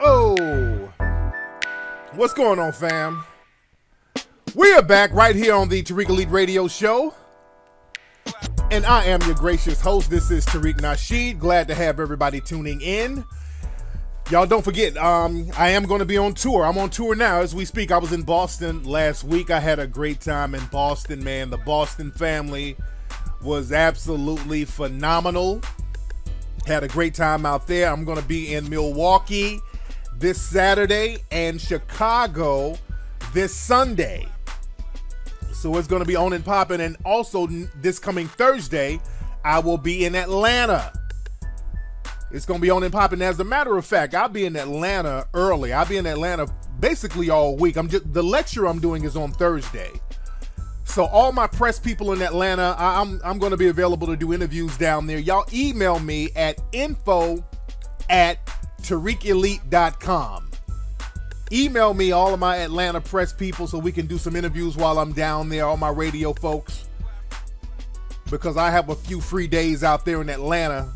Oh, what's going on, fam? We are back right here on the Tariq Elite Radio Show. And I am your gracious host. This is Tariq Nasheed. Glad to have everybody tuning in. Y'all don't forget, I am going to be on tour. I'm on tour now as we speak. I was in Boston last week. I had a great time in Boston, man. The Boston family was absolutely phenomenal. Had a great time out there. I'm going to be in Milwaukee this Saturday and Chicago this Sunday. So it's going to be on and popping. And also this coming Thursday, I will be in Atlanta. It's going to be on and popping. As a matter of fact, I'll be in Atlanta early. I'll be in Atlanta basically all week. The lecture I'm doing is on Thursday. So all my press people in Atlanta, I'm going to be available to do interviews down there. Y'all email me at info@tariqelite.com. Email me all of my Atlanta press people so we can do some interviews while I'm down there, all my radio folks. Because I have a few free days out there in Atlanta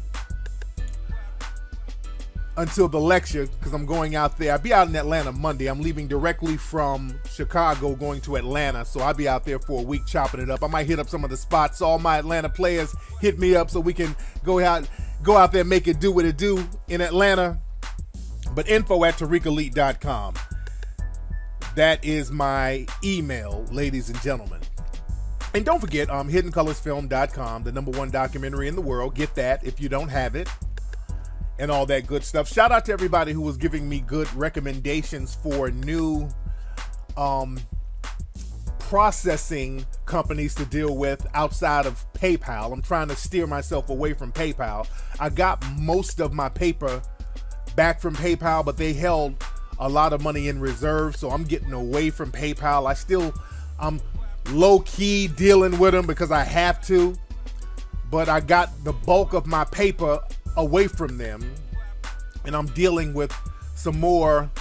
until the lecture, because I'm going out there. I'll be out in Atlanta Monday. I'm leaving directly from Chicago going to Atlanta, so I'll be out there for a week chopping it up. I might hit up some of the spots. All my Atlanta players hit me up so we can go out there and make it do what it do in Atlanta. But info@tariqelite.com. That is my email, ladies and gentlemen. And don't forget, hiddencolorsfilm.com, the #1 documentary in the world. Get that if you don't have it. And all that good stuff. Shout out to everybody who was giving me good recommendations for new processing companies to deal with outside of PayPal. I'm trying to steer myself away from PayPal. I got most of my paper back from PayPal, but they held a lot of money in reserve, so I'm getting away from PayPal. I'm low-key dealing with them because I have to, but I got the bulk of my paper away from them, and I'm dealing with some more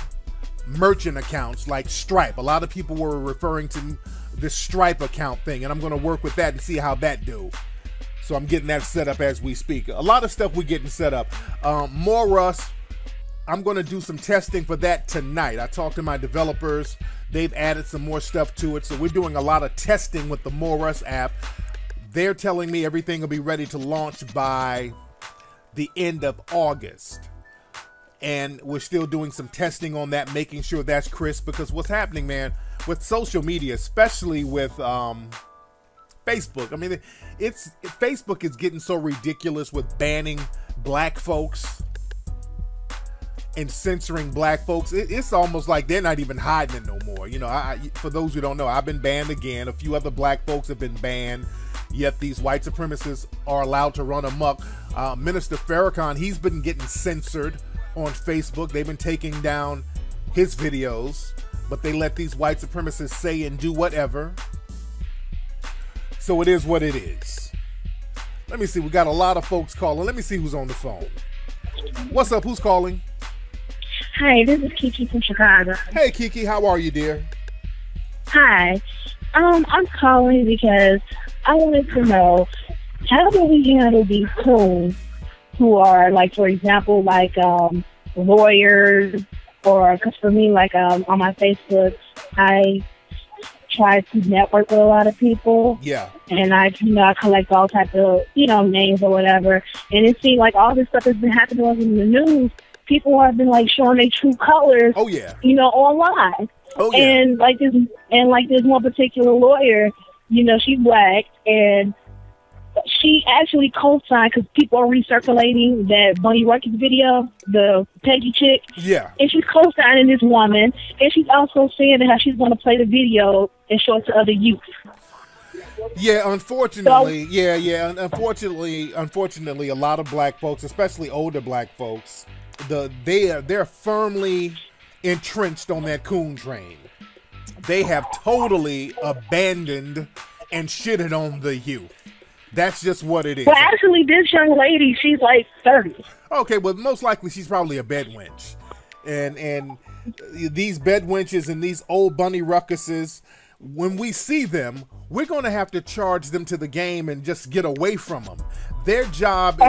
merchant accounts like Stripe. A lot of people were referring to this Stripe account thing, and I'm going to work with that and see how that do. So I'm getting that set up as we speak. A lot of stuff we're getting set up. More Rust, I'm going to do some testing for that tonight. I talked to my developers. They've added some more stuff to it, so we're doing a lot of testing with the More Rust app. They're telling me everything will be ready to launch by the end of August, and we're still doing some testing on that, making sure that's crisp, because what's happening, man, with social media, especially with Facebook, I mean, Facebook is getting so ridiculous with banning black folks and censoring black folks. It's almost like they're not even hiding it no more. You know, for those who don't know, I've been banned again. A few other black folks have been banned. Yet these white supremacists are allowed to run amok. Minister Farrakhan, he's been getting censored on Facebook. They've been taking down his videos, but they let these white supremacists say and do whatever. So it is what it is. Let me see. We got a lot of folks calling. Let me see who's on the phone. What's up? Who's calling? Hi, this is Kiki from Chicago. Hey, Kiki. How are you, dear? Hi. I'm calling because I wanted to know, how do we handle these coons who are, like, for example, like lawyers, or, because for me, like on my Facebook, I try to network with a lot of people. Yeah. And I collect all types of, names or whatever. And it seems like all this stuff has been happening in the news. People have been, like, showing their true colors. Oh, yeah. Online. Oh, yeah. And like this one particular lawyer, she's black, and she actually co-signed, because people are recirculating that Bunny Ruckus video, the Peggy chick. Yeah. And she's co-signing this woman, and she's also saying how she's going to play the video and show it to other youth. Yeah, unfortunately, Unfortunately, a lot of black folks, especially older black folks, they're firmly entrenched on that coon train. They have totally abandoned and shitted on the youth. That's just what it is. Well, actually, this young lady, she's like 30. Okay, well, most likely she's probably a bed wench. And these bed wenches and these old Bunny Ruckuses, when we see them, we're going to have to charge them to the game and just get away from them. Their job,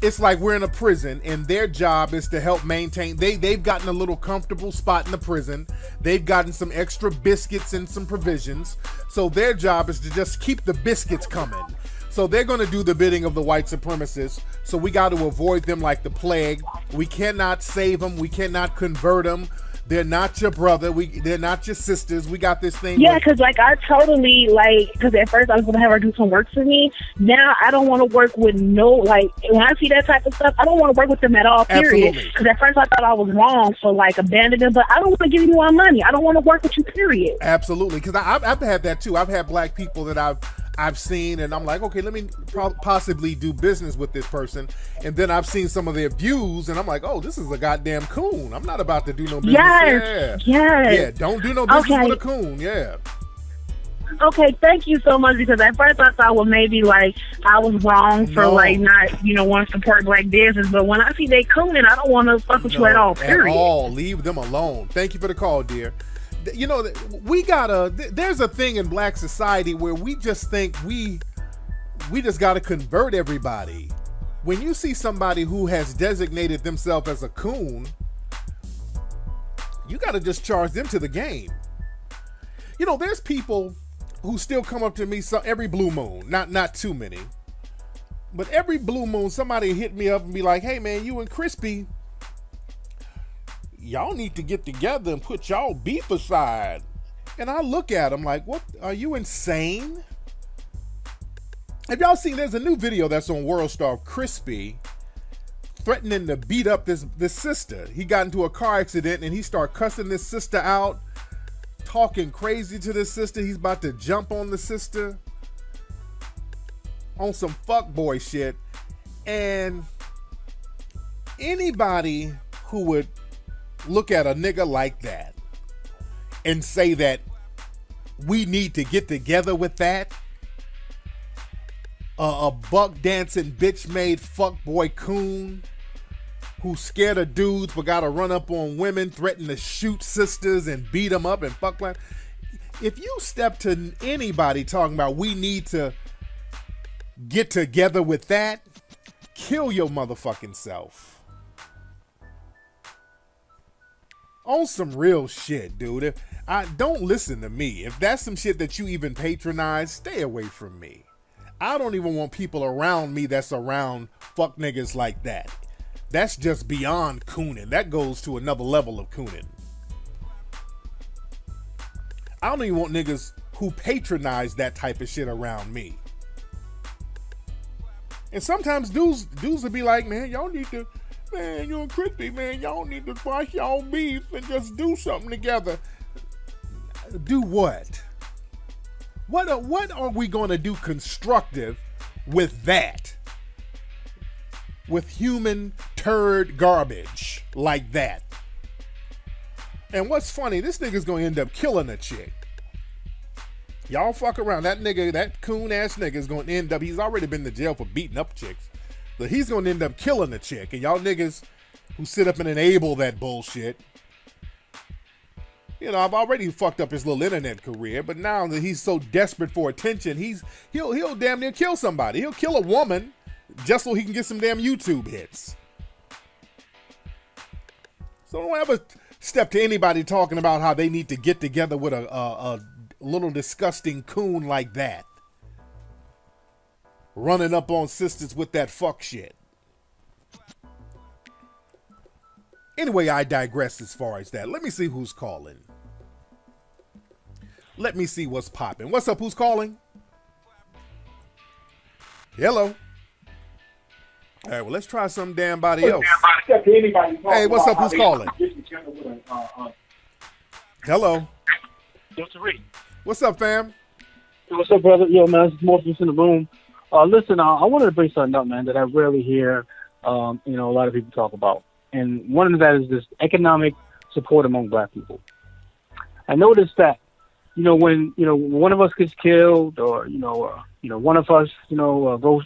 it's like we're in a prison, and their job is to help maintain. They've gotten a little comfortable spot in the prison. They've gotten some extra biscuits and some provisions. So their job is to just keep the biscuits coming. So they're going to do the bidding of the white supremacists. So we got to avoid them like the plague. We cannot save them. We cannot convert them. They're not your brother. They're not your sisters. We got this thing. Yeah, because like I totally like. Because at first I was gonna have her do some work for me. Now I don't want to work with no like. When I see that type of stuff, I don't want to work with them at all. Period. Because at first I thought I was wrong for like abandoning them, but I don't want to give you my money. I don't want to work with you. Period. Absolutely. Because I've had that too. I've had black people that I've seen, and I'm like, okay, let me possibly do business with this person. And then I've seen some of their views, and I'm like, oh, this is a goddamn coon. I'm not about to do no business. Yeah, don't do no business with a coon. Yeah. Okay, thank you so much, because at first I thought, well, maybe like I was wrong for like not, wanting to support black business. But when I see they cooning, I don't want to fuck with you at all. Period. At all. Leave them alone. Thank you for the call, dear. We gotta. There's a thing in black society where we just think we just gotta convert everybody. When you see somebody who has designated themselves as a coon, you gotta just charge them to the game. There's people who still come up to me every blue moon. Not too many, but every blue moon somebody hit me up and be like, "Hey man, you and Crispy, y'all need to get together and put y'all beef aside." And I look at them like, what? Are you insane? Have y'all seen, there's a new video that's on World Star of Crispy threatening to beat up this sister. He got into a car accident and he started cussing this sister out, talking crazy to this sister. He's about to jump on the sister on some fuckboy shit. And anybody who would look at a nigga like that and say that we need to get together with that, a buck dancing bitch made fuckboy coon who's scared of dudes but gotta run up on women, threaten to shoot sisters and beat them up and fuck like. If you step to anybody talking about we need to get together with that, kill your motherfucking self. On some real shit, dude. Don't listen to me. If that's some shit that you even patronize, stay away from me. I don't even want people around me that's around fuck niggas like that. That's just beyond cooning. That goes to another level of cooning. I don't even want niggas who patronize that type of shit around me. And sometimes dudes will be like, man, y'all need to, man, you and Crispy, man, y'all need to wash y'all beef and just do something together. Do what? What are we going to do constructive with that? With human turd garbage like that? And what's funny, this nigga's going to end up killing a chick. Y'all fuck around. That nigga, that coon ass nigga is going to end up, he's already been to jail for beating up chicks. But he's going to end up killing a chick. And y'all niggas who sit up and enable that bullshit, I've already fucked up his little internet career, but now that he's so desperate for attention, he'll damn near kill somebody. He'll kill a woman just so he can get some damn YouTube hits. So don't ever step to anybody talking about how they need to get together with a little disgusting coon like that. Running up on sisters with that fuck shit. Anyway, I digress as far as that. Let me see who's calling. Let me see what's popping. What's up? Who's calling? Hello. All right, well, let's try some damn body else. Hey, what's up? Who's calling? Hello. Yo, Tariq. What's up, fam? What's up, brother? Yo, man, it's Morpheus in the room. Listen, I wanted to bring something up, man, that I rarely hear, a lot of people talk about. And one of that is this economic support among black people. I noticed that, when, one of us gets killed or, one of us, goes,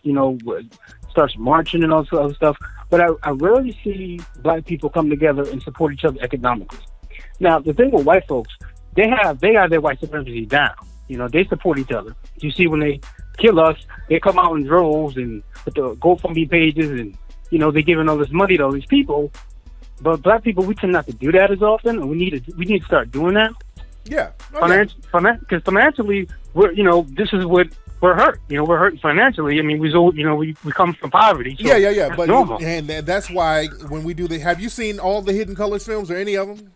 starts marching and all this other stuff. But I rarely see black people come together and support each other economically. Now, the thing with white folks, they got their white supremacy down. You know, they support each other. You see, when they kill us, they come out in droves and with the GoFundMe pages, and you know, they're giving all this money to all these people. But black people, we tend not to do that as often, and we need to start doing that. Yeah, because financially, this is what we're hurt. You know, we're hurt financially. I mean, we come from poverty. So yeah. But normal. And that's why when we do have you seen all the Hidden Colors films or any of them?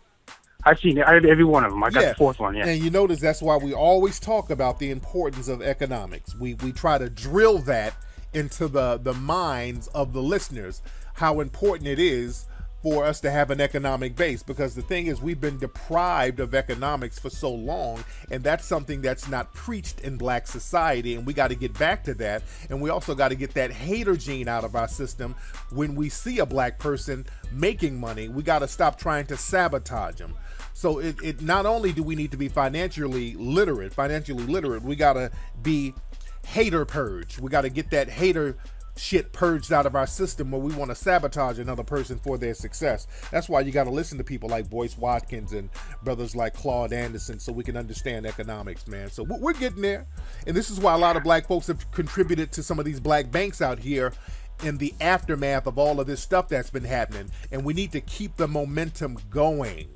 I've seen every one of them. I got the fourth one. Yeah. And you notice that's why we always talk about the importance of economics. We try to drill that into the minds of the listeners, how important it is for us to have an economic base, because the thing is, we've been deprived of economics for so long, and that's something that's not preached in black society, and we got to get back to that. And we also got to get that hater gene out of our system. When we see a black person making money, we got to stop trying to sabotage them. So it not only do we need to be financially literate, we got to be hater purge. We got to get that hater shit purged out of our system where we want to sabotage another person for their success. That's why you got to listen to people like Boyce Watkins and brothers like Claude Anderson, so we can understand economics, man. So we're getting there. And this is why a lot of black folks have contributed to some of these black banks out here in the aftermath of all of this stuff that's been happening. And we need to keep the momentum going.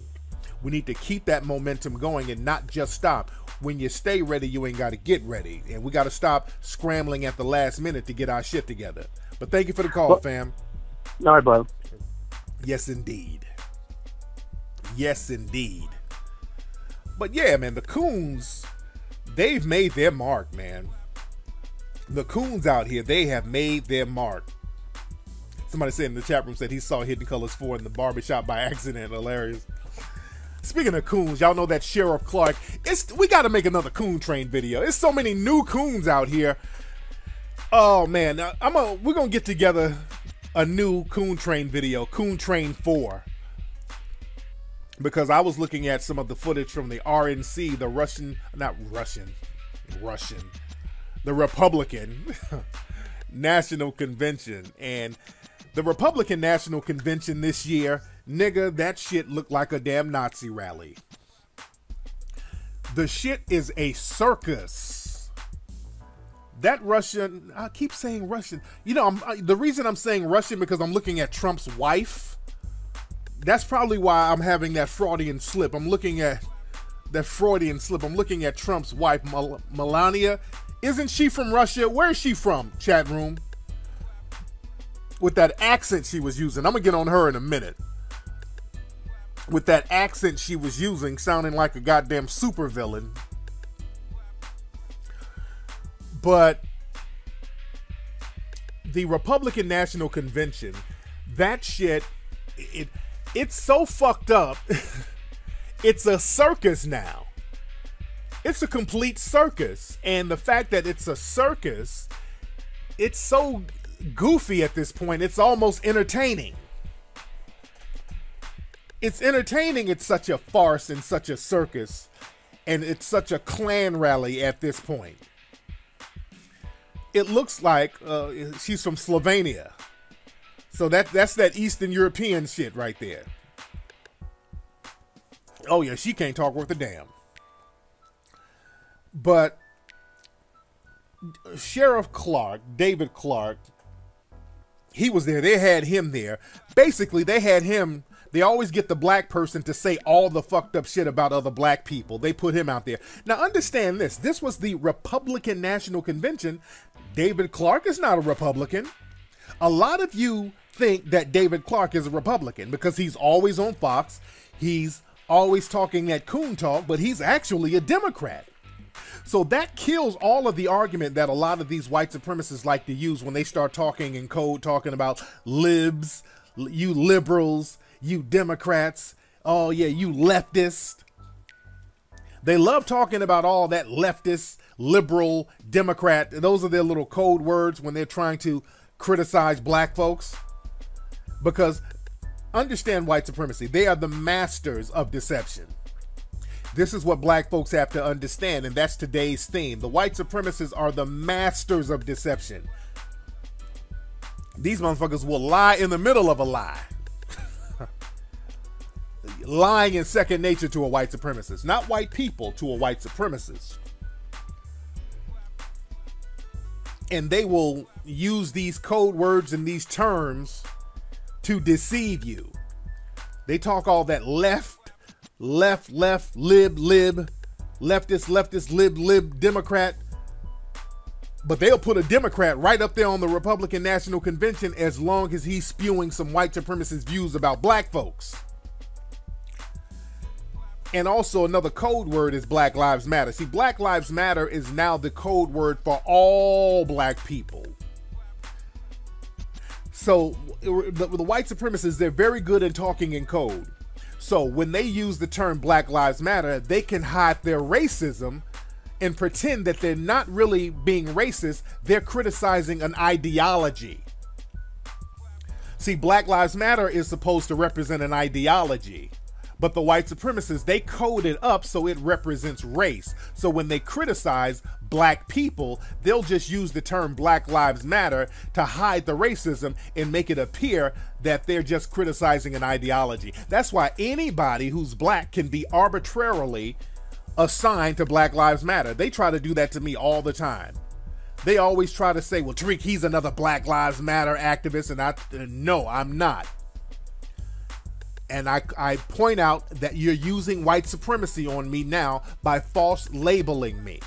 We need to keep that momentum going and not just stop. When you stay ready, you ain't got to get ready. And we got to stop scrambling at the last minute to get our shit together. But thank you for the call, fam. All right, bro. Yes, indeed. Yes, indeed. But yeah, man, the coons, they've made their mark, man. The coons out here, they have made their mark. Somebody said in the chat room, said he saw Hidden Colors 4 in the barbershop by accident. Hilarious. Speaking of coons, y'all know that Sheriff Clark. We got to make another coon train video. There's so many new coons out here. Oh man, we're gonna get together a new coon train video, Coon Train 4, because I was looking at some of the footage from the RNC, the Republican National Convention, and the Republican National Convention this year. Nigga, that shit looked like a damn Nazi rally. The shit is a circus. That Russian, I keep saying Russian. You know, the reason I'm saying Russian because I'm looking at Trump's wife. That's probably why I'm having that Freudian slip. I'm looking at Trump's wife, Melania. Isn't she from Russia? Where is she from, chat room? With that accent she was using. I'm going to get on her in a minute. With that accent she was using, sounding like a goddamn supervillain. But the Republican National Convention, that shit, it's so fucked up. It's a circus now. It's a complete circus. And the fact that it's a circus, it's so goofy at this point, it's almost entertaining. It's entertaining. It's such a farce and such a circus, and it's such a Klan rally at this point. It looks like she's from Slovenia, so that's that Eastern European shit right there. Oh yeah, she can't talk worth a damn. But Sheriff Clark, David Clark, he was there. They had him there. Basically, they had him. They always get the black person to say all the fucked up shit about other black people. They put him out there. Now understand this. This was the Republican National Convention. David Clark is not a Republican. A lot of you think that David Clark is a Republican because he's always on Fox. He's always talking that coon talk, but he's actually a Democrat. So that kills all of the argument that a lot of these white supremacists like to use when they start talking in code, talking about libs, you liberals, you Democrats, oh yeah, you leftists. They love talking about all that leftist, liberal, Democrat. Those are their little code words when they're trying to criticize black folks. Because understand white supremacy. They are the masters of deception. This is what black folks have to understand, and that's today's theme. The white supremacists are the masters of deception. These motherfuckers will lie in the middle of a lie. lying is second nature to a white supremacist. Not white people, to a white supremacist. And they will use these code words and these terms to deceive you. They talk all that left, lib, leftist, lib, Democrat. But they'll put a Democrat right up there on the Republican National Convention as long as he's spewing some white supremacist views about black folks. And also another code word is Black Lives Matter. See, Black Lives Matter is now the code word for all black people. So the white supremacists, they're very good at talking in code. So when they use the term Black Lives Matter, they can hide their racism and pretend that they're not really being racist. They're criticizing an ideology. See, Black Lives Matter is supposed to represent an ideology. But the white supremacists, they code it up so it represents race. So when they criticize black people, they'll just use the term Black Lives Matter to hide the racism and make it appear that they're just criticizing an ideology. That's why anybody who's black can be arbitrarily assigned to Black Lives Matter. They try to do that to me all the time. They always try to say, well, Tariq, he's another Black Lives Matter activist. And no, I'm not. And I point out that you're using white supremacy on me now by false labeling me.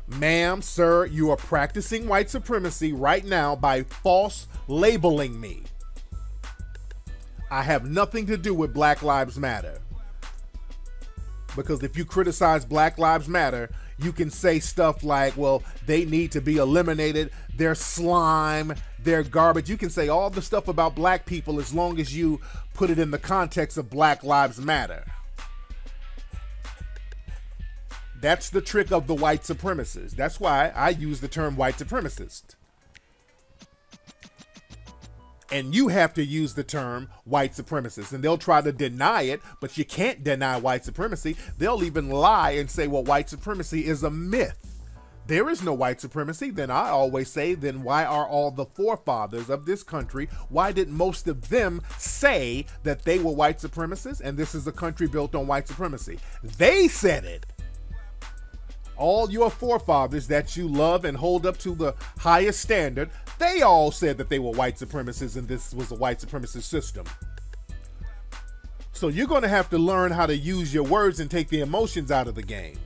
Ma'am, sir, you are practicing white supremacy right now by false labeling me. I have nothing to do with Black Lives Matter. Because if you criticize Black Lives Matter, you can say stuff like, well, they need to be eliminated, they're slime, they're garbage. You can say all the stuff about black people as long as you put it in the context of Black Lives Matter. That's the trick of the white supremacists. That's why I use the term white supremacist. And you have to use the term white supremacist. And they'll try to deny it, but you can't deny white supremacy. They'll even lie and say, well, white supremacy is a myth. There is no white supremacy. Then I always say, then why are all the forefathers of this country, why did most of them say that they were white supremacists and this is a country built on white supremacy? They said it. All your forefathers that you love and hold up to the highest standard, they all said that they were white supremacists and this was a white supremacist system. So you're going to have to learn how to use your words and take the emotions out of the game.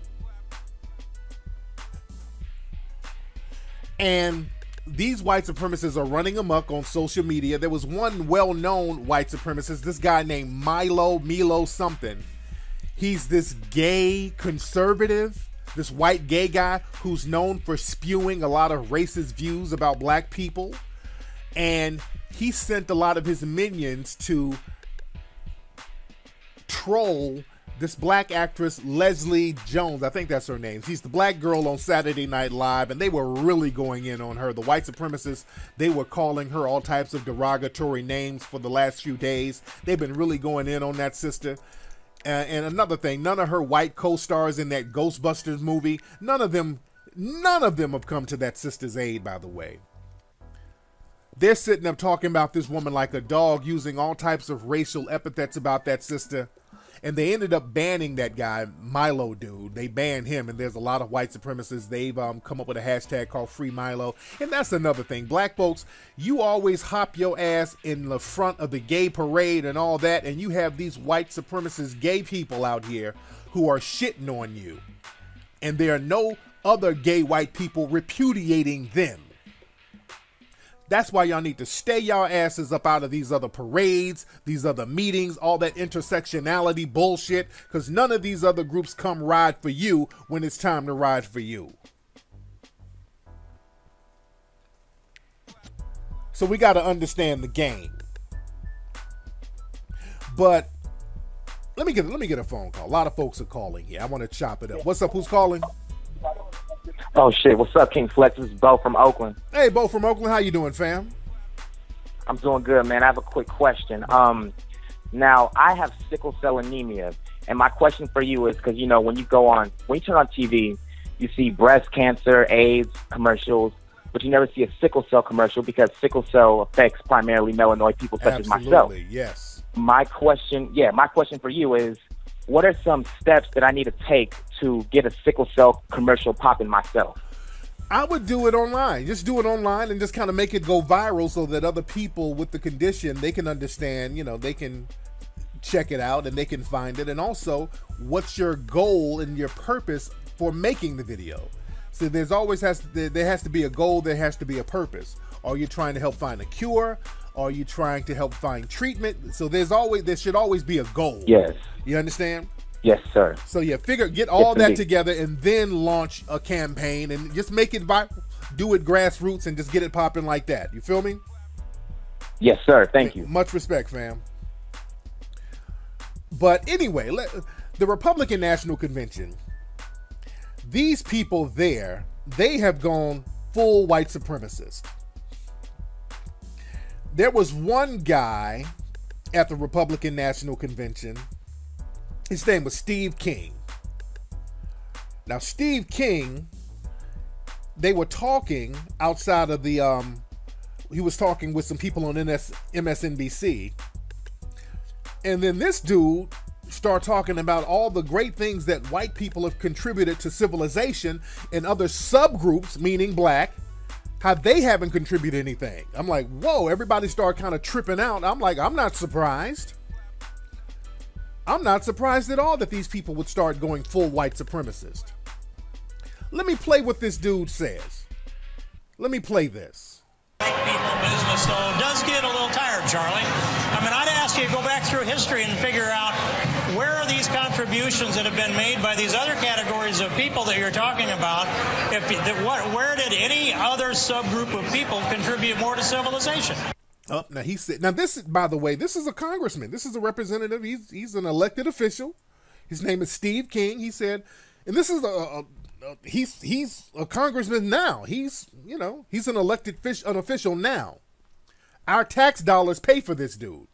And these white supremacists are running amok on social media. There was one well-known white supremacist, this guy named Milo something. He's this gay conservative, this white gay guy who's known for spewing a lot of racist views about black people. And he sent a lot of his minions to troll this black actress, Leslie Jones. I think that's her name. She's the black girl on Saturday Night Live, and they were really going in on her. The white supremacists, they were calling her all types of derogatory names for the last few days. They've been really going in on that sister. And another thing, none of her white co-stars in that Ghostbusters movie, none of them have come to that sister's aid, by the way. They're sitting up talking about this woman like a dog, using all types of racial epithets about that sister. And they ended up banning that guy, Milo dude. They banned him, and there's a lot of white supremacists. They've come up with a hashtag called Free Milo. And that's another thing. Black folks, you always hop your ass in the front of the gay parade and all that, and you have these white supremacist gay people out here who are shitting on you. And there are no other gay white people repudiating them. That's why y'all need to stay y'all asses up out of these other parades, these other meetings, all that intersectionality bullshit, because none of these other groups come ride for you when it's time to ride for you. So we got to understand the game. But let me get a phone call. A lot of folks are calling here. I want to chop it up. What's up? Who's calling? Oh, shit. What's up, King Flex? This is Bo from Oakland. Hey, Bo from Oakland. How you doing, fam? I'm doing good, man. I have a quick question. Now, I have sickle cell anemia, and my question for you is, because, you know, when you turn on TV, you see breast cancer, AIDS commercials, but you never see a sickle cell commercial because sickle cell affects primarily melanoid people such as myself. Yes. my question for you is, what are some steps that I need to take to get a sickle cell commercial popping myself? I would do it online. Just do it online and just kind of make it go viral so that other people with the condition, they can understand, they can check it out and they can find it. And also, what's your goal and your purpose for making the video? So there has to be a goal, there has to be a purpose. Are you trying to help find a cure? Are you trying to help find treatment? So there should always be a goal. Yes. You understand? Yes, sir. So yeah, get all that indeed. together and then launch a campaign and just make it do it grassroots and just get it popping like that. You feel me? Yes, sir. Thank you. Much respect, fam. But anyway, the Republican National Convention, these people there, they have gone full white supremacist. There was one guy at the Republican National Convention. His name was Steve King. Now, Steve King, they were talking outside of the, he was talking with some people on MSNBC. And then this dude started talking about all the great things that white people have contributed to civilization and other subgroups, meaning black, how they haven't contributed anything. I'm like, whoa, everybody started kind of tripping out. I'm like, I'm not surprised. I'm not surprised at all that these people would start going full white supremacist. Let me play what this dude says. Let me play this. White people business, though, does get a little tired, Charlie. I mean, I'd ask you to go back through history and figure out where are these contributions that have been made by these other categories of people that you're talking about. Where did any other subgroup of people contribute more to civilization? Oh, now he said. Now this, by the way, this is a congressman. This is a representative. He's an elected official. His name is Steve King. He said, and this is he's a congressman now. He's an elected official now. Our tax dollars pay for this dude,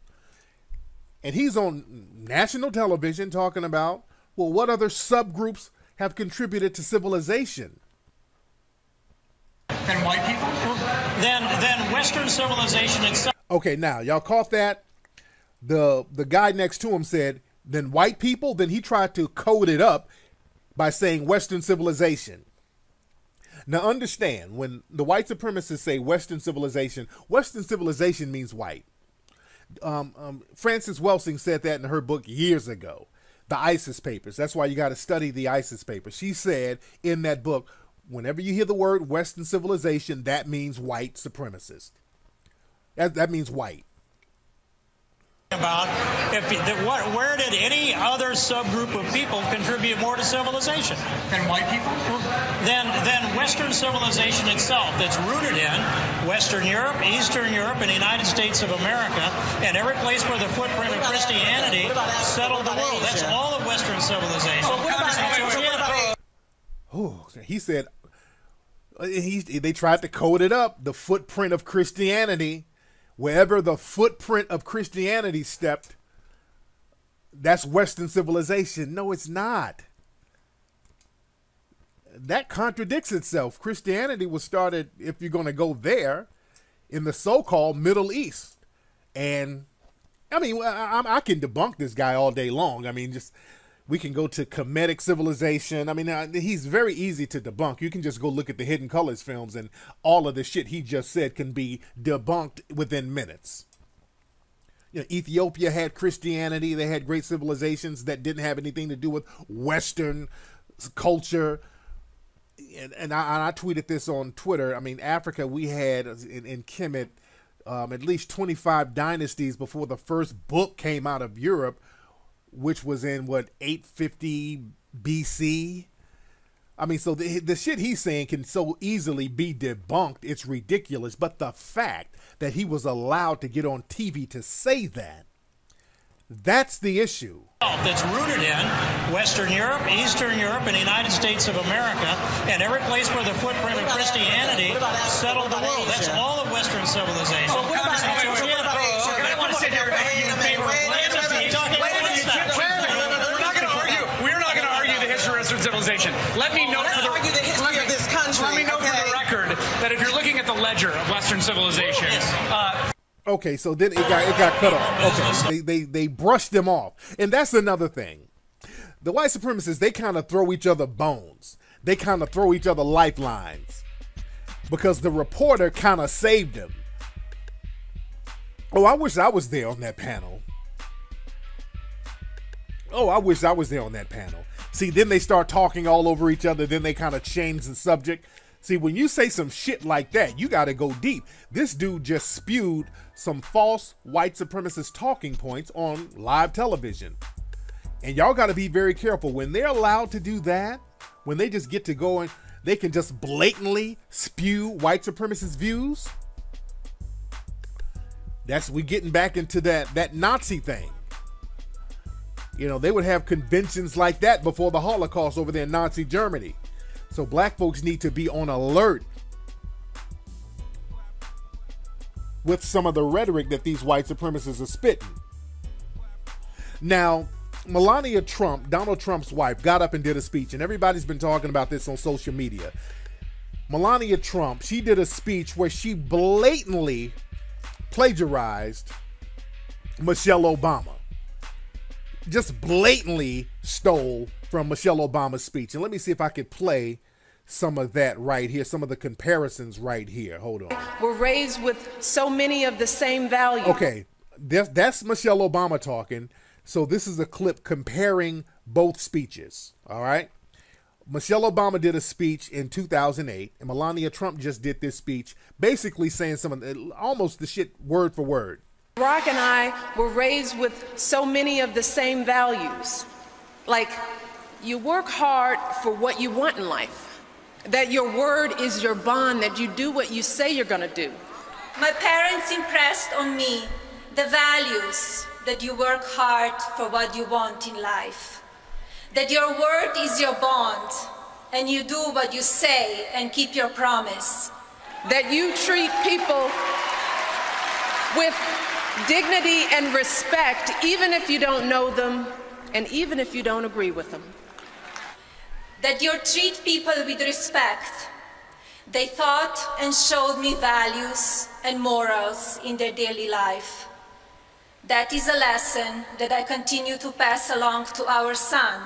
and he's on national television talking about, well, what other subgroups have contributed to civilization? Than white people? Then Western civilization itself. Okay, now y'all caught that? The guy next to him said, then white people? Then he tried to code it up by saying Western civilization. Now understand, when the white supremacists say Western civilization means white. Frances Welsing said that in her book years ago, the ISIS Papers. That's why you got to study the ISIS Papers. She said in that book, whenever you hear the word Western civilization, that means white supremacist. That means white. About where did any other subgroup of people contribute more to civilization? Than white people? Than Western civilization itself, that's rooted in Western Europe, Eastern Europe, and the United States of America, and every place where the footprint of Christianity settled the world. That's all of Western civilization. He said, they tried to code it up, the footprint of Christianity. Wherever the footprint of Christianity stepped, that's Western civilization. No, it's not. That contradicts itself. Christianity was started, if you're going to go there, in the so-called Middle East. And, I mean, I can debunk this guy all day long. I mean, we can go to Kemetic civilization. I mean, he's very easy to debunk. You can just go look at the Hidden Colors films and all of the shit he just said can be debunked within minutes. Ethiopia had Christianity. They had great civilizations that didn't have anything to do with Western culture. And I tweeted this on Twitter. I mean, Africa, we had in Kemet at least 25 dynasties before the first book came out of Europe, which was in 850 BC. I mean, so the shit he's saying can so easily be debunked. It's ridiculous. But the fact that he was allowed to get on TV to say that, that's the issue. That's rooted in Western Europe, Eastern Europe, and the United States of America, and every place where the footprint of Christianity settled the world. That's all of Western civilization. What about Asia? I want to sit here and argue in favor of We're not going to argue the history of Western civilization. Let me note for the record that if you're looking at the ledger of Western civilization, Okay, so then it got cut off. Okay, they brushed them off, and that's another thing. The white supremacists, they kind of throw each other bones. They kind of throw each other lifelines because the reporter kind of saved him. Oh, I wish I was there on that panel. Oh, I wish I was there on that panel. See, then they start talking all over each other. Then they kind of change the subject. See, when you say some shit like that, you got to go deep. This dude just spewed some false white supremacist talking points on live television. And y'all got to be very careful. When they're allowed to do that, when they just get to go and they can just blatantly spew white supremacist views, we getting back into that Nazi thing. You know, they would have conventions like that before the Holocaust over there in Nazi Germany. So black folks need to be on alert with some of the rhetoric that these white supremacists are spitting. Now, Melania Trump, Donald Trump's wife, got up and did a speech, and everybody's been talking about this on social media. Melania Trump, she did a speech where she blatantly plagiarized Michelle Obama. Just blatantly stole from Michelle Obama's speech. And let me see if I could play some of that right here, some of the comparisons right here. Hold on. We're raised with so many of the same values. Okay, that's Michelle Obama talking. So this is a clip comparing both speeches, all right? Michelle Obama did a speech in 2008, and Melania Trump just did this speech, basically saying almost the shit word for word. Barack and I were raised with so many of the same values. Like, you work hard for what you want in life, that your word is your bond, that you do what you say you're gonna do. My parents impressed on me the values that you work hard for what you want in life, that your word is your bond, and you do what you say and keep your promise. That you treat people with dignity and respect, even if you don't know them, and even if you don't agree with them. That you treat people with respect. They taught and showed me values and morals in their daily life. That is a lesson that I continue to pass along to our son.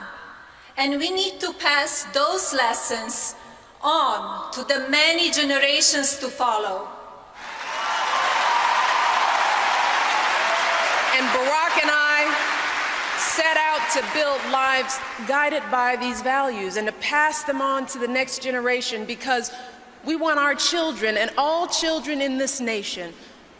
And we need to pass those lessons on to the many generations to follow. And Barack and I set out to build lives guided by these values and to pass them on to the next generation, because we want our children and all children in this nation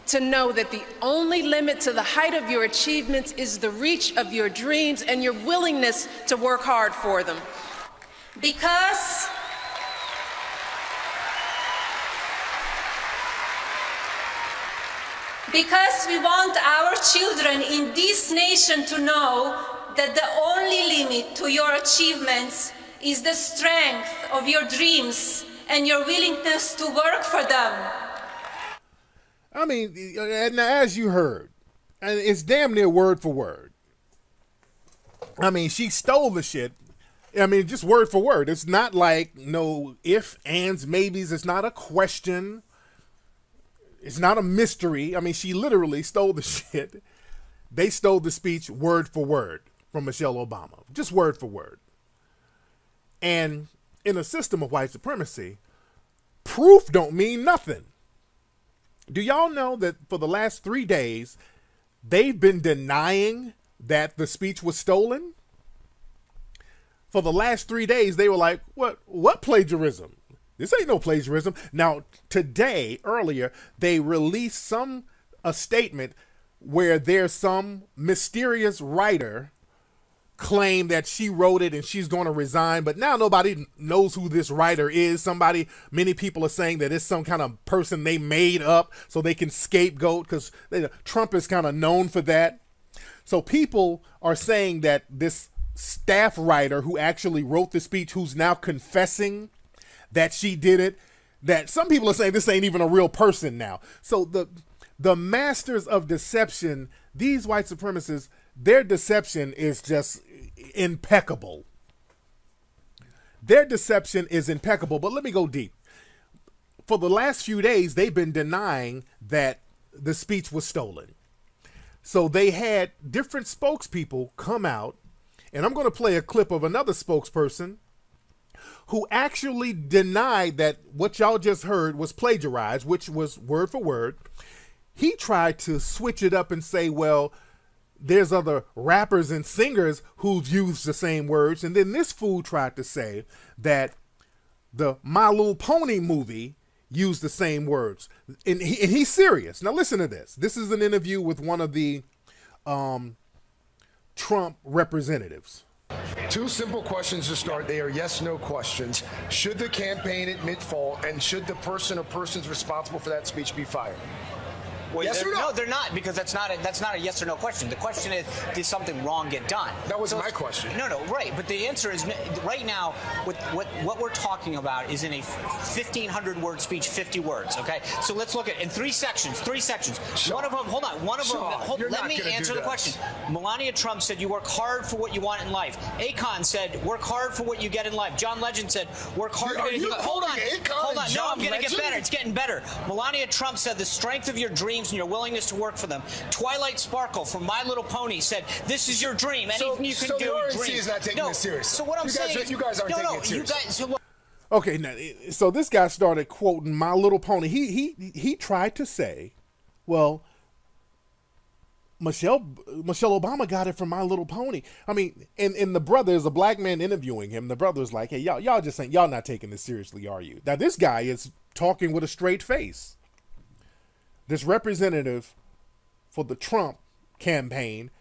to know that the only limit to the height of your achievements is the reach of your dreams and your willingness to work hard for them. Because we want our children in this nation to know that the only limit to your achievements is the strength of your dreams and your willingness to work for them. I mean, and as you heard, and it's damn near word for word. I mean, she stole the shit. I mean, just word for word. It's not like no ifs, ands, maybes. It's not a question. It's not a mystery. I mean, she literally stole the shit. They stole the speech word for word from Michelle Obama. Just word for word. And in a system of white supremacy, proof don't mean nothing. Do y'all know that for the last 3 days, they've been denying that the speech was stolen? For the last 3 days, they were like, what plagiarism? This ain't no plagiarism. Now, today, earlier, they released a statement where there's some mysterious writer claim that she wrote it and she's going to resign, but now nobody knows who this writer is. Many people are saying that it's some kind of person they made up so they can scapegoat, because Trump is kind of known for that. So people are saying that this staff writer who actually wrote the speech, who's now confessing that she did it, that some people are saying this ain't even a real person now. So the masters of deception, these white supremacists, their deception is just impeccable. Their deception is impeccable. But let me go deep. For the last few days, they've been denying that the speech was stolen. So they had different spokespeople come out, and I'm going to play a clip of another spokesperson who actually denied that what y'all just heard was plagiarized, which was word for word. He tried to switch it up and say, well, there's other rappers and singers who've used the same words. And then this fool tried to say that the My Little Pony movie used the same words. And he's serious. Now listen to this. This is an interview with one of the Trump representatives. Two simple questions to start. They are yes/no questions. Should the campaign admit fault, and should the person or persons responsible for that speech be fired? Well, yes or no? No, they're not, because that's not a yes or no question. The question is, did something wrong get done? That was my question. No, right. But the answer is, right now, what we're talking about is in a 1,500-word speech, 50 words, okay? So let's look at in three sections. Sean, one of them, hold on, let me answer the question. Melania Trump said you work hard for what you want in life. Akon said work hard for what you get in life. John Legend said work hard for what you get. Hold on. No, I'm going to get better. It's getting better. Melania Trump said the strength of your dreams and your willingness to work for them. Twilight Sparkle from My Little Pony said, "This is your dream. Anything you can do." So the RNC is not taking this seriously. So what I'm saying is, you guys aren't taking it seriously. Okay, now, so this guy started quoting My Little Pony. He tried to say, well, Michelle Obama got it from My Little Pony. I mean, and the brother is a black man interviewing him. The brother's like, hey, y'all just ain't, y'all not taking this seriously, are you? Now this guy is talking with a straight face. This representative for the Trump campaign,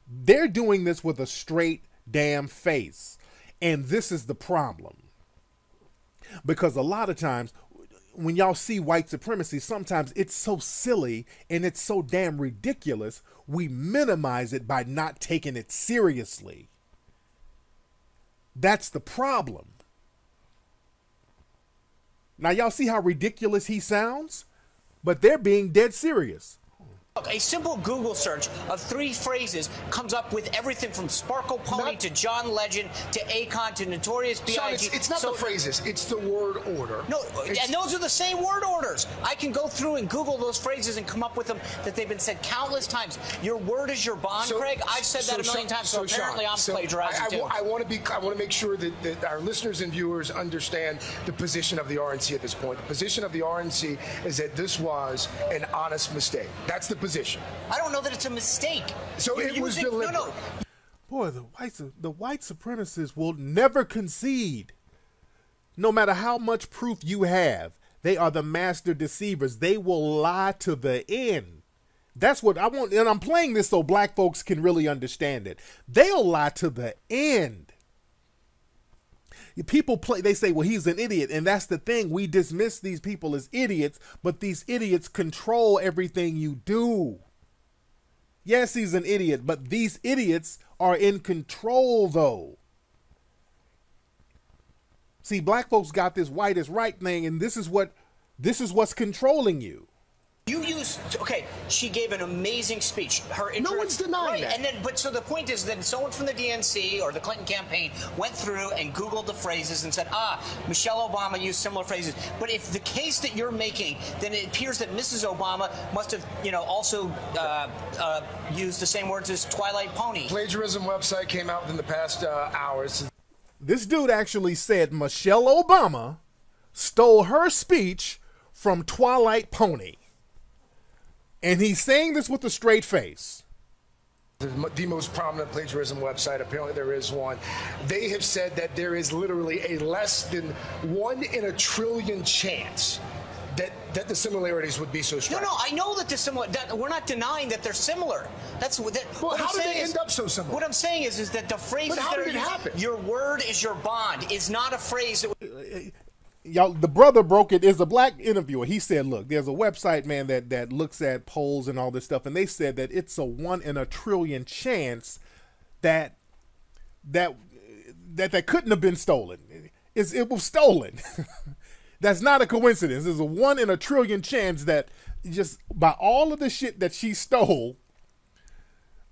they're doing this with a straight damn face. And this is the problem. Because a lot of times when y'all see white supremacy, sometimes it's so silly and it's so damn ridiculous, we minimize it by not taking it seriously. That's the problem. Now y'all see how ridiculous he sounds? But they're being dead serious. Look, a simple Google search of 3 phrases comes up with everything from Sparkle Pony to John Legend to Akon to Notorious B.I.G. Sean, it's not the phrases, it's the word order. No, and those are the same word orders. I can go through and Google those phrases and come up with them that they've been said countless times. Your word is your bond, Craig. I've said that a million times, so apparently I'm plagiarizing too. I want to make sure that our listeners and viewers understand the position of the RNC at this point. The position of the RNC is that this was an honest mistake. That's the position. I don't know that it's a mistake. So it was deliberate. No. Boy, the white supremacists will never concede. No matter how much proof you have, they are the master deceivers. They will lie to the end. That's what I want, and I'm playing this so black folks can really understand it. They'll lie to the end. People they say, well, he's an idiot, and that's the thing. We dismiss these people as idiots, but these idiots control everything you do. Yes, he's an idiot, but these idiots are in control, though. See, black folks got this white is right thing, and this is what's controlling you. You used, okay, she gave an amazing speech. No one's denying that. And then, but so the point is that someone from the DNC or the Clinton campaign went through and Googled the phrases and said, Michelle Obama used similar phrases. But if the case that you're making, then it appears that Mrs. Obama must have, also used the same words as Twilight Pony. Plagiarism website came out within the past hours. This dude actually said Michelle Obama stole her speech from Twilight Pony. And he's saying this with a straight face. The most prominent plagiarism website, apparently there is one. They have said that there is literally a less than 1 in a trillion chance that the similarities would be so strong. No, I know that we're not denying that they're similar. Well, how did they end up so similar? What I'm saying is that the phrases but how did it happen? Your word is your bond is not a phrase that y'all, the brother broke it. Is a black interviewer. He said, look, there's a website, man, that looks at polls and all this stuff, and they said that it's a 1 in a trillion chance that couldn't have been stolen. It was stolen. That's not a coincidence. There's a 1 in a trillion chance that just by all of the shit that she stole,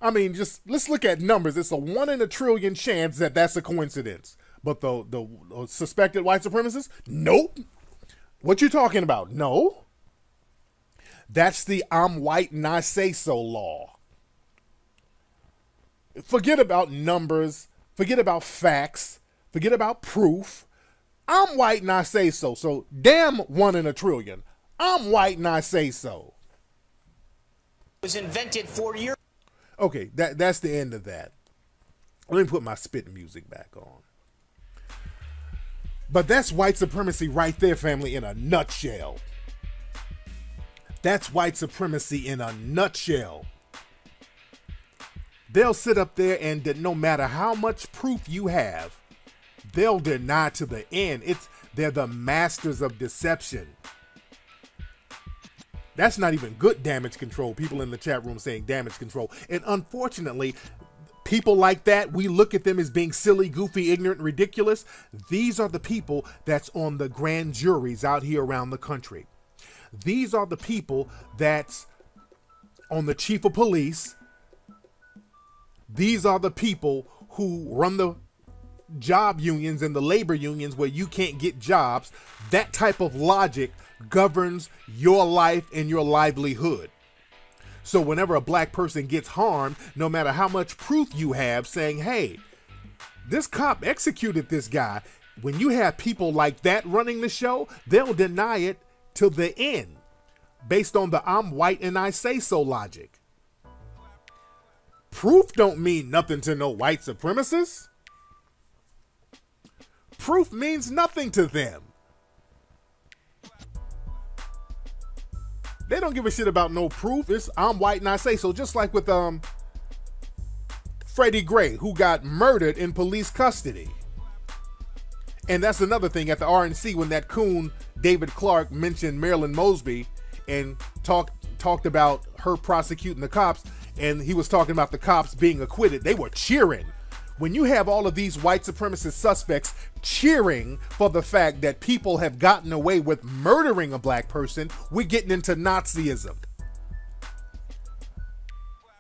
I mean, just let's look at numbers. It's a 1 in a trillion chance that that's a coincidence. But the suspected white supremacists, nope. What you talking about? No. That's the I'm white and I say so law. Forget about numbers. Forget about facts. Forget about proof. I'm white and I say so. So damn 1 in a trillion. I'm white and I say so. Was invented 40 years. Okay, that's the end of that. Let me put my spit music back on. But that's white supremacy right there, family, in a nutshell. That's white supremacy in a nutshell. They'll sit up there and no matter how much proof you have, they'll deny to the end. They're the masters of deception. That's not even good damage control. People in the chat room saying damage control. And unfortunately, people like that, we look at them as being silly, goofy, ignorant, and ridiculous. These are the people that's on the grand juries out here around the country. These are the people that's on the chief of police. These are the people who run the job unions and the labor unions where you can't get jobs. That type of logic governs your life and your livelihood. So whenever a black person gets harmed, no matter how much proof you have saying, hey, this cop executed this guy, when you have people like that running the show, they'll deny it to the end based on the I'm white and I say so logic. Proof don't mean nothing to no white supremacists. Proof means nothing to them. They don't give a shit about no proof. It's I'm white and I say so. Just like with Freddie Gray, who got murdered in police custody. And that's another thing at the RNC when that coon David Clark mentioned Marilyn Mosby and talked about her prosecuting the cops, and he was talking about the cops being acquitted. They were cheering. When you have all of these white supremacist suspects cheering for the fact that people have gotten away with murdering a black person, we're getting into Nazism.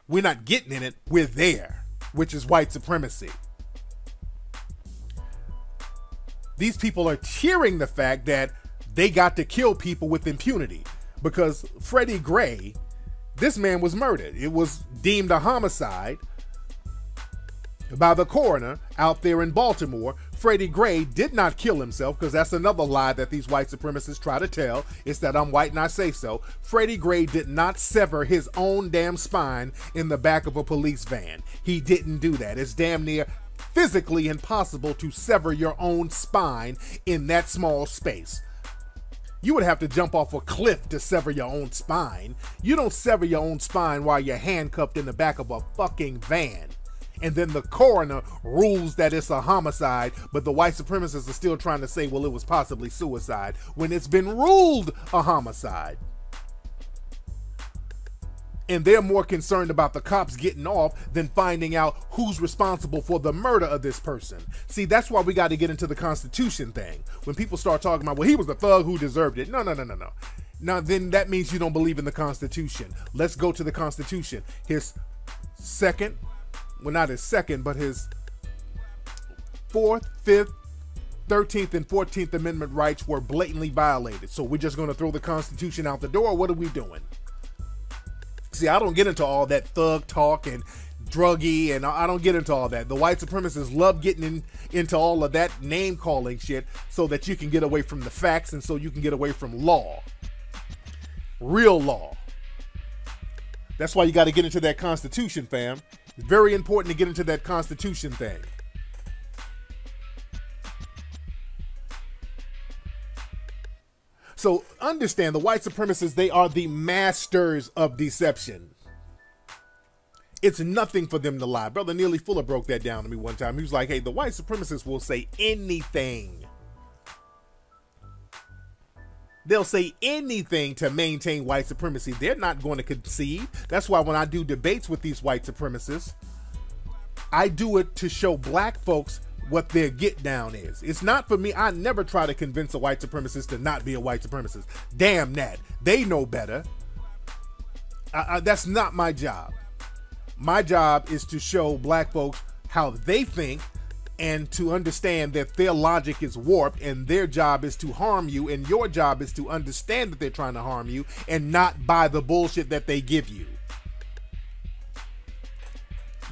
We're not getting in it, we're there, which is white supremacy. These people are cheering the fact that they got to kill people with impunity because Freddie Gray, this man was murdered. It was deemed a homicide by the coroner out there in Baltimore. Freddie Gray did not kill himself, because that's another lie that these white supremacists try to tell. It's that I'm white and I say so. Freddie Gray did not sever his own damn spine in the back of a police van. He didn't do that. It's damn near physically impossible to sever your own spine in that small space. You would have to jump off a cliff to sever your own spine. You don't sever your own spine while you're handcuffed in the back of a fucking van. And then the coroner rules that it's a homicide, but the white supremacists are still trying to say, well, it was possibly suicide, when it's been ruled a homicide. And they're more concerned about the cops getting off than finding out who's responsible for the murder of this person. See, that's why we got to get into the Constitution thing. When people start talking about, well, he was the thug who deserved it. No. Now, then that means you don't believe in the Constitution. Let's go to the Constitution. His second, well, not his second, but his 4th, 5th, 13th, and 14th Amendment rights were blatantly violated. So we're just going to throw the Constitution out the door? What are we doing? See, I don't get into all that thug talk and druggy, and I don't get into all that. The white supremacists love getting into all of that name-calling shit so that you can get away from the facts and so you can get away from law. Real law. That's why you got to get into that Constitution, fam. It's very important to get into that Constitution thing. So understand, the white supremacists, they are the masters of deception. It's nothing for them to lie. Brother Neely Fuller broke that down to me one time. He was like, hey, the white supremacists will say anything. They'll say anything to maintain white supremacy. They're not going to concede. That's why when I do debates with these white supremacists, I do it to show black folks what their get down is. It's not for me. I never try to convince a white supremacist to not be a white supremacist. Damn that. They know better. That's not my job. My job is to show black folks how they think and to understand that their logic is warped and their job is to harm you, and your job is to understand that they're trying to harm you and not buy the bullshit that they give you.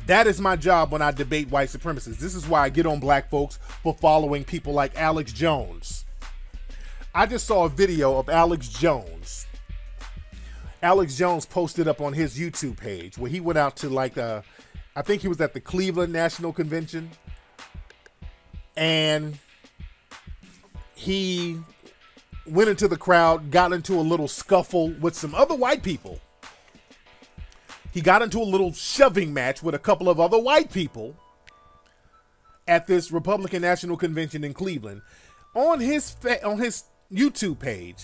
That is my job when I debate white supremacists. This is why I get on black folks for following people like Alex Jones. I just saw a video of Alex Jones. Alex Jones posted up on his YouTube page where he went out to I think he was at the Cleveland National Convention, and he went into the crowd, got into a little scuffle with some other white people. He got into a little shoving match with a couple of other white people at this Republican National Convention in Cleveland. On his YouTube page,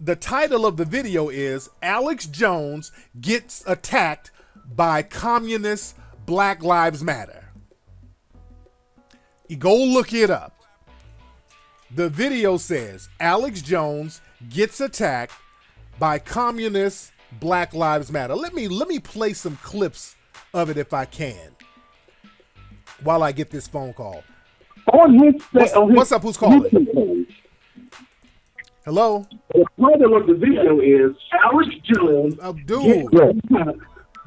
the title of the video is Alex Jones Gets Attacked by Communist Black Lives Matter. You go look it up. The video says Alex Jones gets attacked by Communist Black Lives Matter. Let me play some clips of it if I can while I get this phone call. What's up? Who's calling? Hello? The title of the video is Alex Jones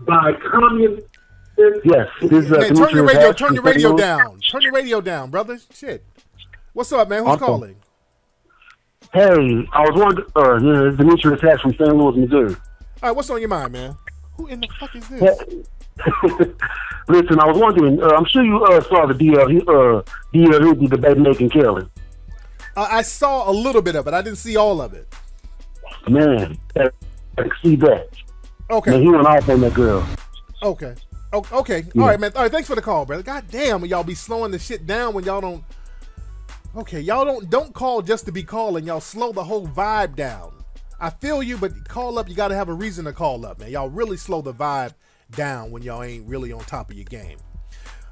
by Communist. Yes. Man, turn your radio down. Turn your radio down, brother. Shit. What's up, man? Who's calling? Hey, I was wondering, it's Demetrius Hatch from St. Louis, Missouri. All right, what's on your mind, man? Who in the fuck is this? Listen, I was wondering, I'm sure you saw the DL debate making Kelly. I saw a little bit of it. I didn't see all of it. Man, I can see that. Okay. Man, he went off on that girl. Okay. Okay. Yeah. All right, man. All right, thanks for the call, brother. God damn, y'all be slowing the shit down when y'all don't. Okay, y'all don't call just to be calling. Y'all slow the whole vibe down. I feel you, but call up, you got to have a reason to call up, man. Y'all really slow the vibe down when y'all ain't really on top of your game.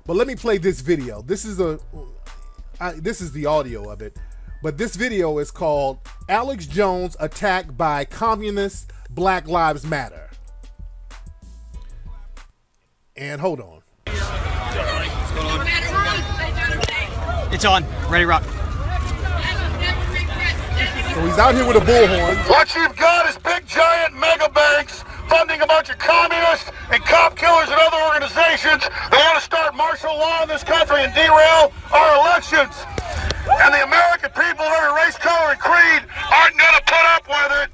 But let me play this video. This is the audio of it. But this video is called Alex Jones Attacked by Communist Black Lives Matter. And hold on. It's on. Ready, rock. So he's out here with a bullhorn. What you've got is big, giant mega banks funding a bunch of communists and cop killers and other organizations that want to start martial law in this country and derail our elections. And the American people of every race, color, and creed aren't going to put up with it.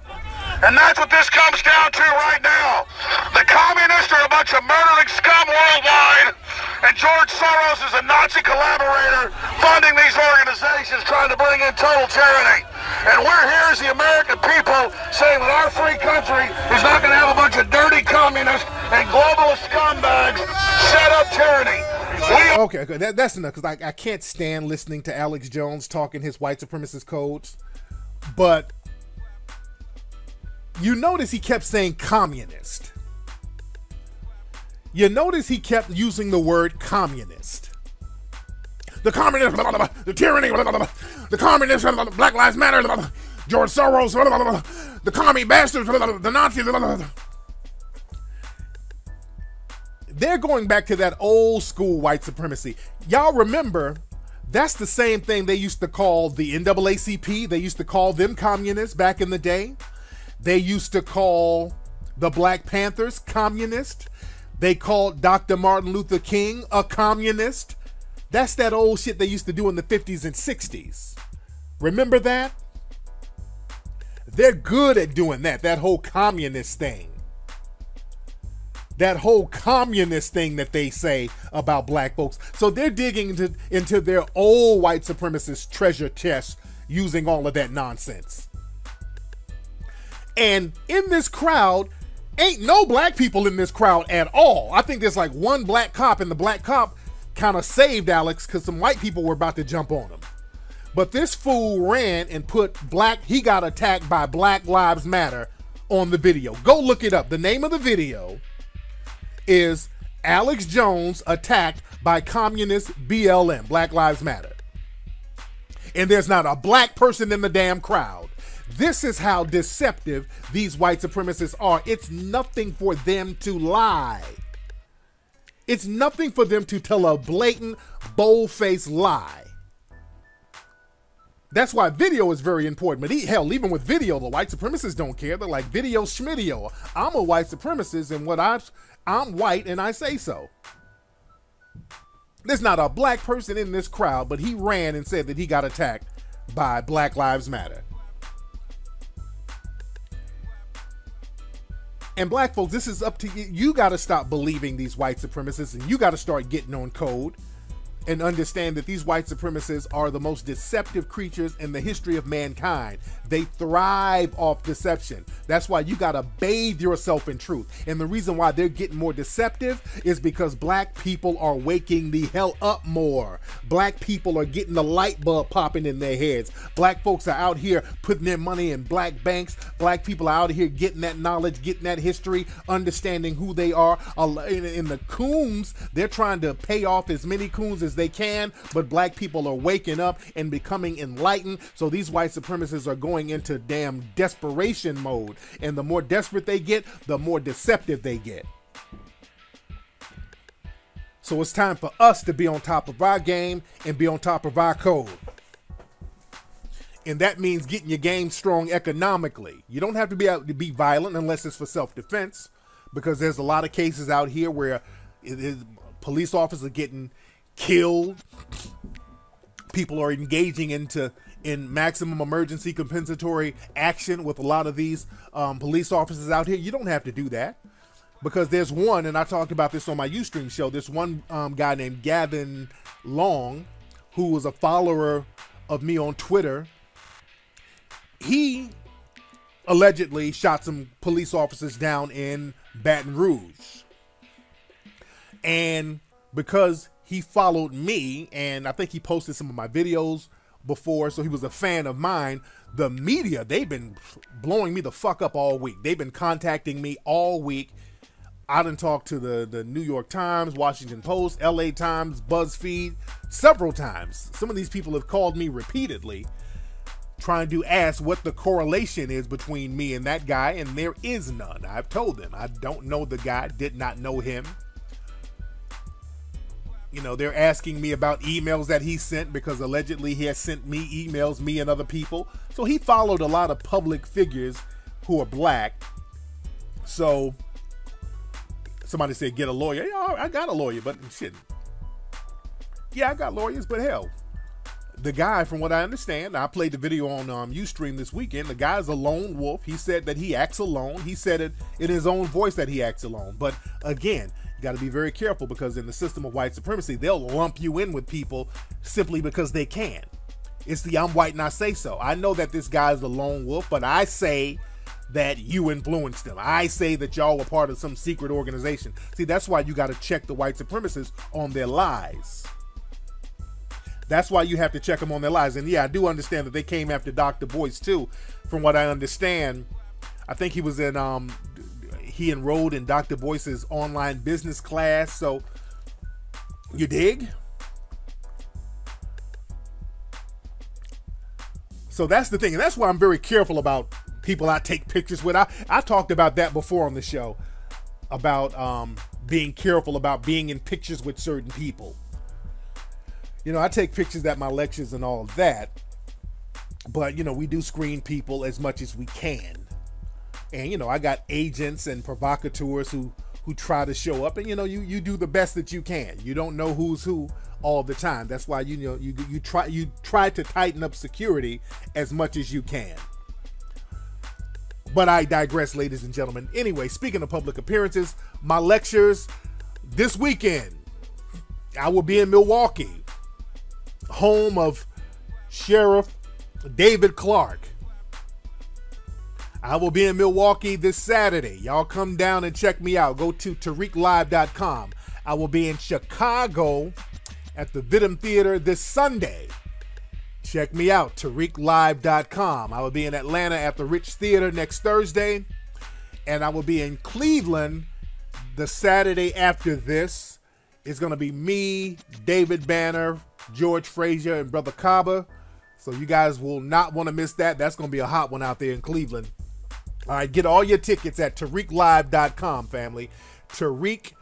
And that's what this comes down to right now. The communists are a bunch of murdering scum worldwide, and George Soros is a Nazi collaborator funding these organizations trying to bring in total tyranny. And we're here as the American people saying that our free country is not going to have a bunch of dirty communists and globalist scumbags set up tyranny. Okay, that's enough, because I can't stand listening to Alex Jones talking his white supremacist codes. But you notice he kept saying communist. You notice he kept using the word communist. The communist, blah, blah, blah, the tyranny, blah, blah, blah, the communist, blah, blah, Black Lives Matter, blah, blah, George Soros, blah, blah, blah, the commie bastards, blah, blah, the Nazis. Blah, blah, blah. They're going back to that old school white supremacy. Y'all remember, that's the same thing they used to call the NAACP. They used to call them communists back in the day. They used to call the Black Panthers communist. They called Dr. Martin Luther King a communist. That's that old shit they used to do in the 50s and 60s. Remember that? They're good at doing that whole communist thing. That whole communist thing that they say about black folks. So they're digging into their old white supremacist treasure chest using all of that nonsense. And in this crowd, ain't no black people in this crowd at all. I think there's like one black cop, and the black cop kind of saved Alex because some white people were about to jump on him. But this fool ran and put he got attacked by Black Lives Matter on the video. Go look it up. The name of the video is Alex Jones attacked by communist BLM, Black Lives Matter. And there's not a black person in the damn crowd. This is how deceptive these white supremacists are. It's nothing for them to lie. It's nothing for them to tell a blatant, bold-faced lie. That's why video is very important. But hell, even with video, the white supremacists don't care. They're like, video schmidio. I'm a white supremacist, and I'm white, and I say so. There's not a black person in this crowd, but he ran and said that he got attacked by Black Lives Matter. And black folks, this is up to you. You got to stop believing these white supremacists, and you got to start getting on code and understand that these white supremacists are the most deceptive creatures in the history of mankind. They thrive off deception. That's why you gotta bathe yourself in truth. And the reason why they're getting more deceptive is because black people are waking the hell up more. Black people are getting the light bulb popping in their heads. Black folks are out here putting their money in black banks. Black people are out here getting that knowledge, getting that history, understanding who they are. In the coons, they're trying to pay off as many coons as they can, but black people are waking up and becoming enlightened. So these white supremacists are going into damn desperation mode, and the more desperate they get, the more deceptive they get. So it's time for us to be on top of our game and be on top of our code. And that means getting your game strong economically. You don't have to be able to be violent unless it's for self-defense, because there's a lot of cases out here where police officers are getting killed. People are engaging in maximum emergency compensatory action with a lot of these police officers out here. You don't have to do that, because there's one, and I talked about this on my Ustream show, this one guy named Gavin Long, who was a follower of me on Twitter. He allegedly shot some police officers down in Baton Rouge. And because he followed me, and I think he posted some of my videos before, so he was a fan of mine, the media, they've been blowing me the fuck up all week. They've been contacting me all week. I done talked to the New York Times, Washington Post, LA Times, BuzzFeed, several times. Some of these people have called me repeatedly, trying to ask what the correlation is between me and that guy, and there is none. I've told them I don't know the guy, did not know him. You know, they're asking me about emails that he sent, because allegedly he has sent me emails, me and other people. So he followed a lot of public figures who are black. So somebody said, get a lawyer. Yeah, I got a lawyer, but shit. Yeah, I got lawyers, but hell, the guy, from what I understand, I played the video on Ustream this weekend. The guy's a lone wolf. He said that he acts alone. He said it in his own voice that he acts alone. But again, you got to be very careful, because in the system of white supremacy, they'll lump you in with people simply because they can. It's the I'm white and I say so. I know that this guy's a lone wolf, but I say that you influenced him. I say that y'all were part of some secret organization. See, that's why you got to check the white supremacists on their lies. That's why you have to check them on their lies. And yeah, I do understand that they came after Dr. Boyce too. From what I understand, I think he was in, he enrolled in Dr. Boyce's online business class. So, you dig? So that's the thing. And that's why I'm very careful about people I take pictures with. I talked about that before on the show, about being careful about being in pictures with certain people. You know, I take pictures at my lectures and all of that, but, you know, we do screen people as much as we can. And, you know, I got agents and provocateurs who try to show up, and, you know, you do the best that you can. You don't know who's who all the time. That's why, you know, you try to tighten up security as much as you can. But I digress, ladies and gentlemen. Anyway, speaking of public appearances, my lectures this weekend, I will be in Milwaukee, home of Sheriff David Clark. I will be in Milwaukee this Saturday. Y'all come down and check me out. Go to TariqLive.com. I will be in Chicago at the Vidum Theater this Sunday. Check me out, TariqLive.com. I will be in Atlanta at the Rich Theater next Thursday. And I will be in Cleveland the Saturday after this. It's going to be me, David Banner, George Frazier, and Brother Kaba. So you guys will not want to miss that. That's going to be a hot one out there in Cleveland. All right, get all your tickets at TariqLive.com, family. TariqLive.com.